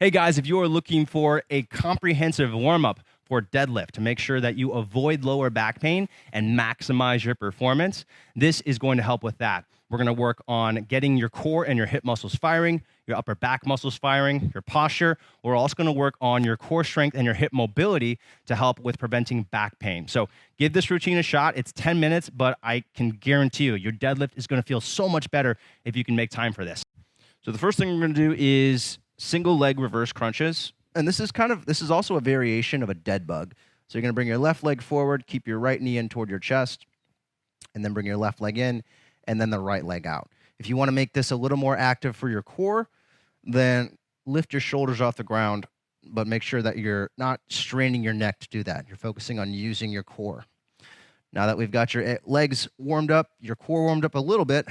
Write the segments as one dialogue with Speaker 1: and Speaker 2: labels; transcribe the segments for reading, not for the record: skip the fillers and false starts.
Speaker 1: Hey guys, if you are looking for a comprehensive warm-up for deadlift to make sure that you avoid lower back pain and maximize your performance, this is going to help with that. We're going to work on getting your core and your hip muscles firing, your upper back muscles firing, your posture. We're also going to work on your core strength and your hip mobility to help with preventing back pain. So give this routine a shot. It's 10 minutes, but I can guarantee you your deadlift is going to feel so much better if you can make time for this. So the first thing we're going to do is single leg reverse crunches. And this is also a variation of a dead bug. So you're going to bring your left leg forward, keep your right knee in toward your chest, and then bring your left leg in, and then the right leg out. If you want to make this a little more active for your core, then lift your shoulders off the ground, but make sure that you're not straining your neck to do that. You're focusing on using your core. Now that we've got your legs warmed up, your core warmed up a little bit,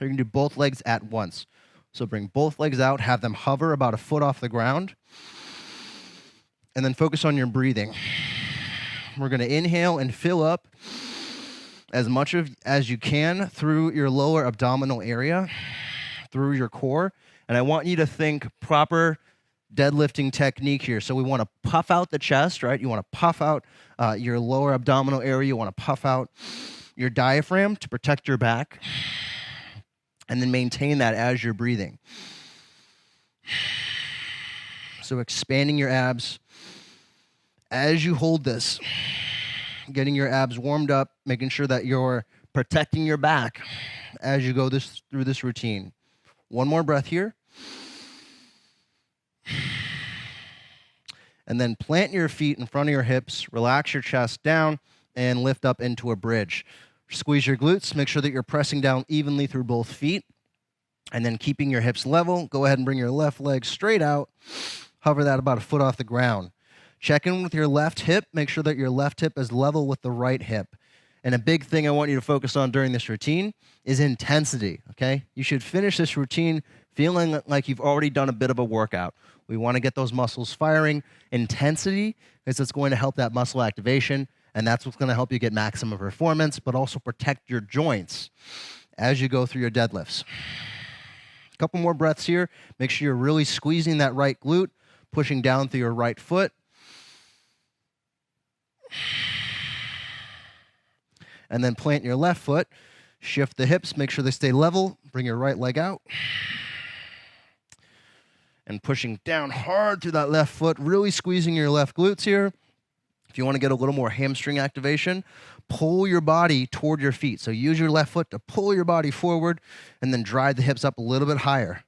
Speaker 1: you're going to do both legs at once. So bring both legs out, have them hover about a foot off the ground, and then focus on your breathing. We're going to inhale and fill up as much as you can through your lower abdominal area, through your core. And I want you to think proper deadlifting technique here. So we want to puff out the chest, right? You want to puff out your lower abdominal area. You want to puff out your diaphragm to protect your back. And then maintain that as you're breathing. So expanding your abs as you hold this, getting your abs warmed up, making sure that you're protecting your back as you go through this routine. One more breath here. And then plant your feet in front of your hips, relax your chest down, and lift up into a bridge. Squeeze your glutes, make sure that you're pressing down evenly through both feet, and then keeping your hips level. Go ahead and bring your left leg straight out, hover that about a foot off the ground. Check in with your left hip, make sure that your left hip is level with the right hip. And a big thing I want you to focus on during this routine is intensity, okay? You should finish this routine feeling like you've already done a bit of a workout. We want to get those muscles firing. Intensity is what's going to help that muscle activation, and that's what's going to help you get maximum performance, but also protect your joints as you go through your deadlifts. A couple more breaths here. Make sure you're really squeezing that right glute, pushing down through your right foot. And then plant your left foot. Shift the hips. Make sure they stay level. Bring your right leg out. And pushing down hard through that left foot, really squeezing your left glutes here. If you want to get a little more hamstring activation, pull your body toward your feet. So use your left foot to pull your body forward and then drive the hips up a little bit higher.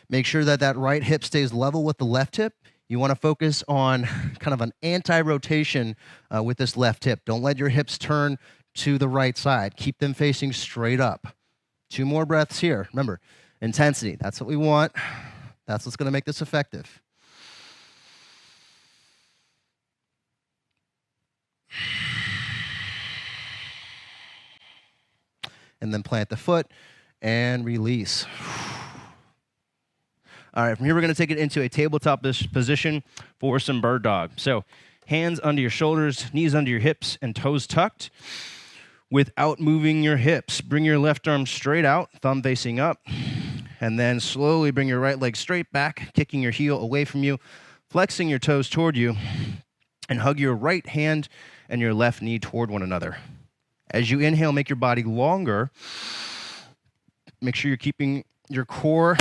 Speaker 1: Make sure that that right hip stays level with the left hip. You want to focus on kind of an anti-rotation with this left hip. Don't let your hips turn to the right side. Keep them facing straight up. 2 more breaths here. Remember, intensity. That's what we want. That's what's going to make this effective. And then plant the foot and release. All right, from here we're going to take it into a tabletop position for some bird dog. So hands under your shoulders, knees under your hips, and toes tucked without moving your hips. Bring your left arm straight out, thumb facing up, and then slowly bring your right leg straight back, kicking your heel away from you, flexing your toes toward you, and hug your right hand and your left knee toward one another. As you inhale, make your body longer. Make sure you're keeping your core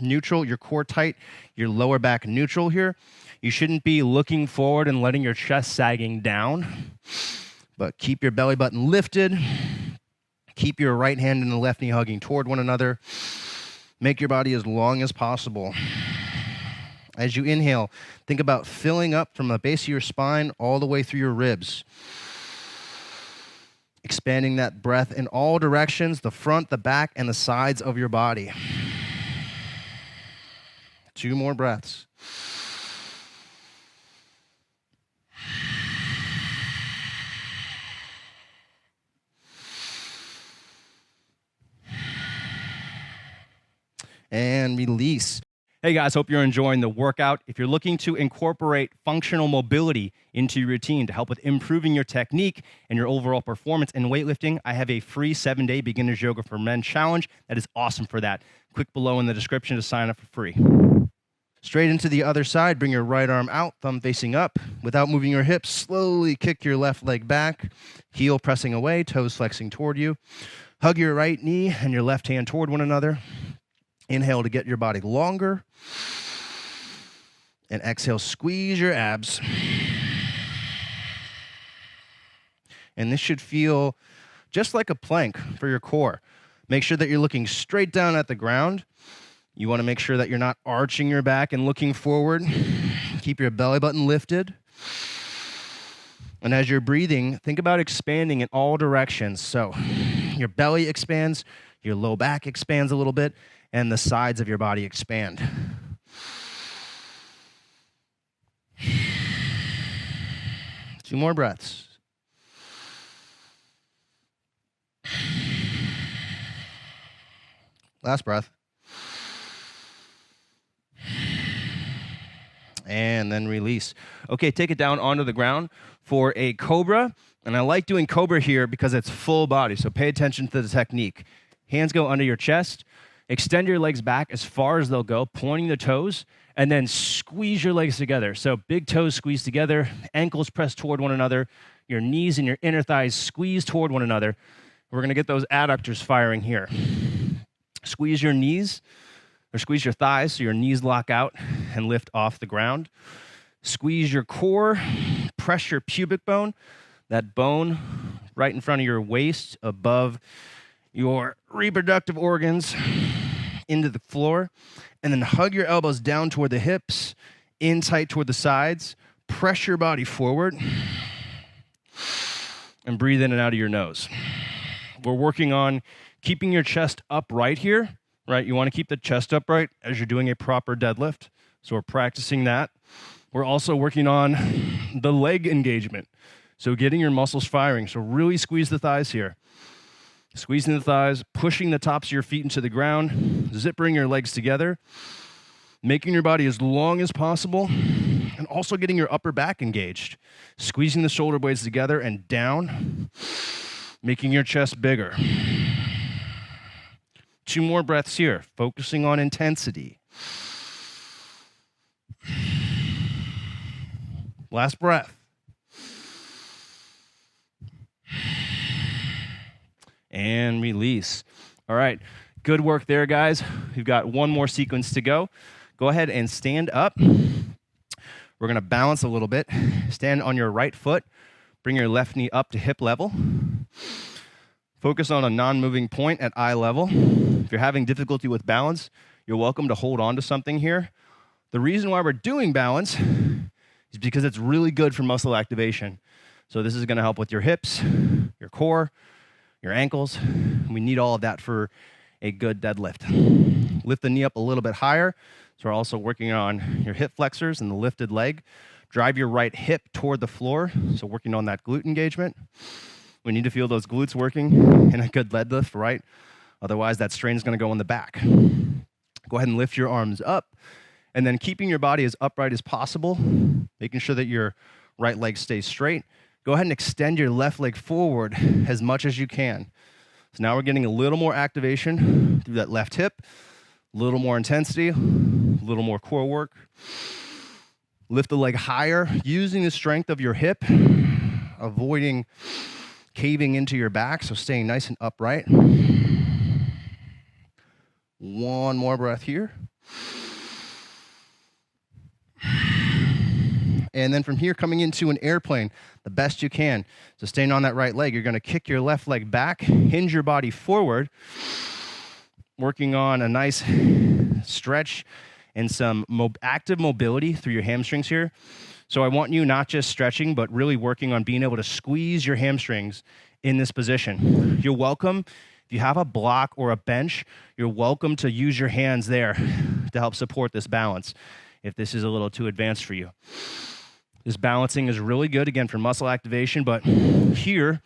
Speaker 1: neutral, your core tight, your lower back neutral here. You shouldn't be looking forward and letting your chest sagging down, but keep your belly button lifted. Keep your right hand and the left knee hugging toward one another. Make your body as long as possible. As you inhale, think about filling up from the base of your spine all the way through your ribs. Expanding that breath in all directions, the front, the back, and the sides of your body. 2 more breaths. And release. Hey guys, hope you're enjoying the workout. If you're looking to incorporate functional mobility into your routine to help with improving your technique and your overall performance in weightlifting, I have a free 7-day beginner's yoga for men challenge that is awesome for that. Click below in the description to sign up for free. Straight into the other side, bring your right arm out, thumb facing up. Without moving your hips, slowly kick your left leg back, heel pressing away, toes flexing toward you. Hug your right knee and your left hand toward one another. Inhale to get your body longer. And exhale, squeeze your abs. And this should feel just like a plank for your core. Make sure that you're looking straight down at the ground. You want to make sure that you're not arching your back and looking forward. Keep your belly button lifted. And as you're breathing, think about expanding in all directions. So your belly expands, your low back expands a little bit, and the sides of your body expand. Two more breaths. Last breath. And then release. Okay, take it down onto the ground for a Cobra. And I like doing Cobra here because it's full body, so pay attention to the technique. Hands go under your chest. Extend your legs back as far as they'll go, pointing the toes, and then squeeze your legs together. So big toes squeeze together, ankles press toward one another, your knees and your inner thighs squeeze toward one another. We're going to get those adductors firing here. Squeeze your knees, or squeeze your thighs so your knees lock out and lift off the ground. Squeeze your core, press your pubic bone, that bone right in front of your waist above your reproductive organs into the floor, and then hug your elbows down toward the hips, in tight toward the sides, press your body forward, and breathe in and out of your nose. We're working on keeping your chest upright here, right? You want to keep the chest upright as you're doing a proper deadlift. So we're practicing that. We're also working on the leg engagement. So getting your muscles firing. So really squeeze the thighs here. Squeezing the thighs, pushing the tops of your feet into the ground, zippering your legs together, making your body as long as possible, and also getting your upper back engaged. Squeezing the shoulder blades together and down, making your chest bigger. Two more breaths here, focusing on intensity. Last breath. And release. All right, good work there, guys. We've got one more sequence to go. Go ahead and stand up. We're going to balance a little bit. Stand on your right foot. Bring your left knee up to hip level. Focus on a non-moving point at eye level. If you're having difficulty with balance, you're welcome to hold on to something here. The reason why we're doing balance is because it's really good for muscle activation. So this is going to help with your hips, your core, your ankles. We need all of that for a good deadlift. Lift the knee up a little bit higher. So we're also working on your hip flexors and the lifted leg. Drive your right hip toward the floor. So working on that glute engagement. We need to feel those glutes working in a good deadlift, right? Otherwise, that strain is going to go in the back. Go ahead and lift your arms up. And then keeping your body as upright as possible, making sure that your right leg stays straight. Go ahead and extend your left leg forward as much as you can. So now we're getting a little more activation through that left hip, a little more intensity, a little more core work. Lift the leg higher, using the strength of your hip, avoiding caving into your back, so staying nice and upright. One more breath here. And then from here, coming into an airplane, the best you can. So staying on that right leg, you're going to kick your left leg back, hinge your body forward, working on a nice stretch and some active mobility through your hamstrings here. So I want you not just stretching, but really working on being able to squeeze your hamstrings in this position. You're welcome, if you have a block or a bench, you're welcome to use your hands there to help support this balance if this is a little too advanced for you. This balancing is really good, again, for muscle activation, but here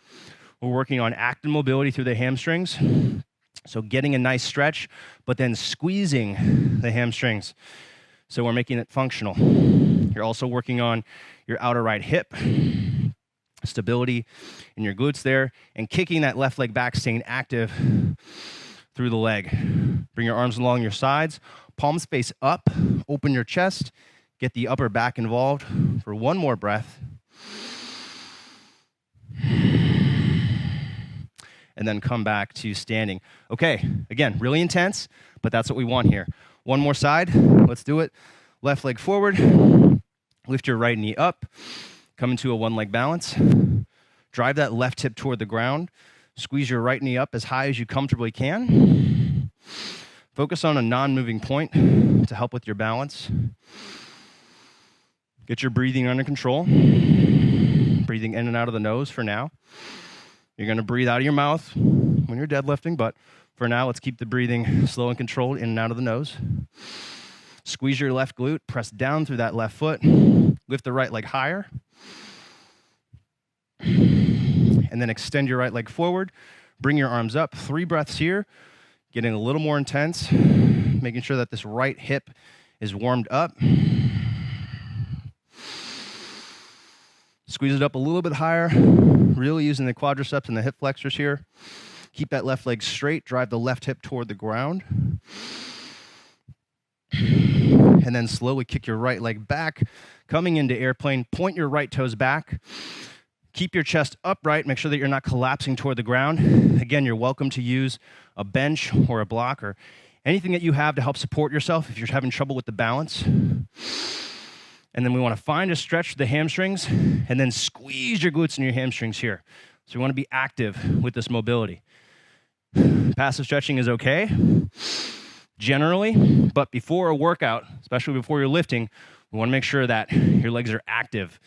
Speaker 1: we're working on active mobility through the hamstrings. So getting a nice stretch, but then squeezing the hamstrings. So we're making it functional. You're also working on your outer right hip, stability in your glutes there, and kicking that left leg back, staying active through the leg. Bring your arms along your sides, palms face up, Open your chest. Get the upper back involved for one more breath. And then come back to standing. Okay, again, really intense, but that's what we want here. One more side. Let's do it. Left leg forward. Lift your right knee up. Come into a one-leg balance. Drive that left hip toward the ground. Squeeze your right knee up as high as you comfortably can. Focus on a non-moving point to help with your balance. Get your breathing under control. Breathing in and out of the nose for now. You're going to breathe out of your mouth when you're deadlifting, but for now, let's keep the breathing slow and controlled in and out of the nose. Squeeze your left glute, press down through that left foot, lift the right leg higher, and then extend your right leg forward. Bring your arms up. 3 breaths here, getting a little more intense, making sure that this right hip is warmed up. Squeeze it up a little bit higher, really using the quadriceps and the hip flexors here. Keep that left leg straight, drive the left hip toward the ground. And then slowly kick your right leg back, coming into airplane. Point your right toes back. Keep your chest upright. Make sure that you're not collapsing toward the ground. Again, you're welcome to use a bench or a block or anything that you have to help support yourself if you're having trouble with the balance. And then we want to find a stretch to the hamstrings and then squeeze your glutes and your hamstrings here. So we want to be active with this mobility. Passive stretching is okay, generally, but before a workout, especially before you're lifting, we want to make sure that your legs are active.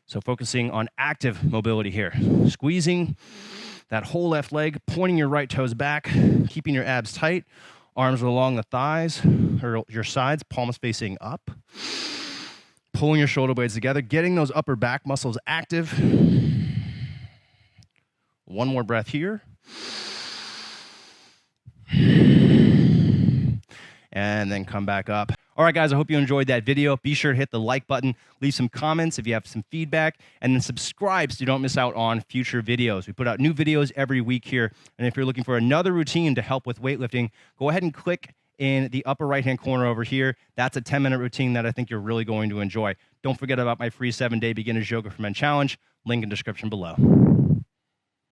Speaker 1: So focusing on active mobility here. Squeezing that whole left leg, pointing your right toes back, keeping your abs tight, arms along the thighs or your sides, palms facing up. Pulling your shoulder blades together, getting those upper back muscles active. One more breath here. And then come back up. All right, guys, I hope you enjoyed that video. Be sure to hit the like button, leave some comments if you have some feedback, and then subscribe so you don't miss out on future videos. We put out new videos every week here, and if you're looking for another routine to help with weightlifting, go ahead and click in the upper right-hand corner over here. That's a 10-minute routine that I think you're really going to enjoy. Don't forget about my free 7-day Beginner's Yoga for Men challenge. Link in description below.